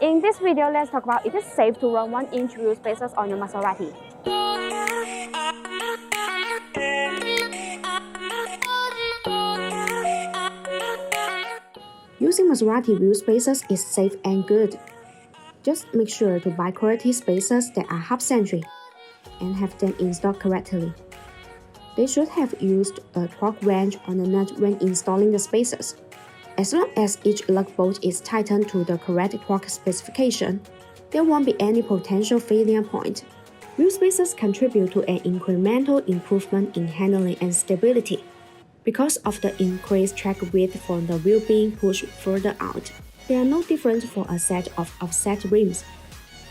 In this video, let's talk about if it's safe to run 1-inch wheel spacers on your Maserati. Using Maserati wheel spacers is safe and good. Just make sure to buy quality spacers that are hub-centric and have them installed correctly. They should have used a torque wrench on the nut when installing the spacers. As long as each lug bolt is tightened to the correct torque specification, there won't be any potential failure point. Wheel spacers contribute to an incremental improvement in handling and stability because of the increased track width from the wheel being pushed further out. They are no different for a set of offset rims.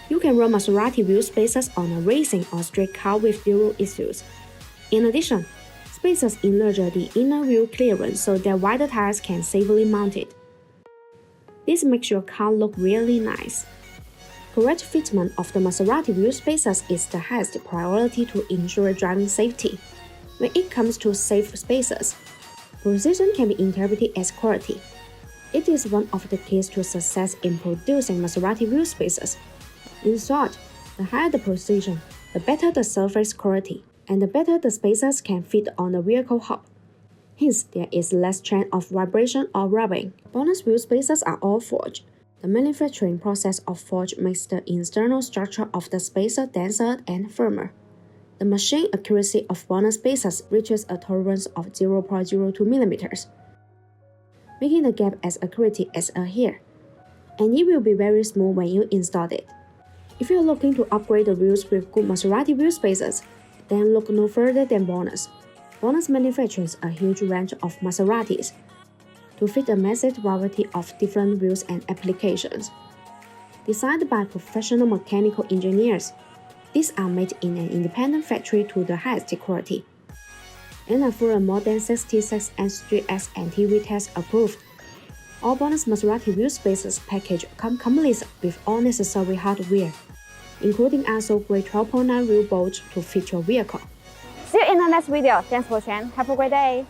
You can run Maserati wheel spacers on a racing or street car with zero issues. In addition, spacers enlarge the inner wheel clearance so that wider tires can safely mount it. This makes your car look really nice. Correct fitment of the Maserati wheel spacers is the highest priority to ensure driving safety. When it comes to safe spacers, precision can be interpreted as quality. It is one of the keys to success in producing Maserati wheel spacers. In short, the higher the precision, the better the surface quality, and the better the spacers can fit on the vehicle hub. Hence, there is less chance of vibration or rubbing. BONOSS wheel spacers are all forged. The manufacturing process of forge makes the internal structure of the spacer denser and firmer. The machine accuracy of BONOSS spacers reaches a tolerance of 0.02 mm, making the gap as accurate as a hair, and it will be very smooth when you install it. If you are looking to upgrade the wheels with good Maserati wheel spacers, then look no further than BONOSS. BONOSS manufactures a huge range of Maseratis to fit a massive variety of different wheels and applications. Designed by professional mechanical engineers, these are made in an independent factory to the highest quality, and are for a more than 66 and 3X anti-wheel test approved. All BONOSS Maserati wheel spacers package come complete with all necessary hardware, including ISO grade 12.9 wheel bolts to fit your vehicle. See you in the next video. Thanks for watching. Have a great day.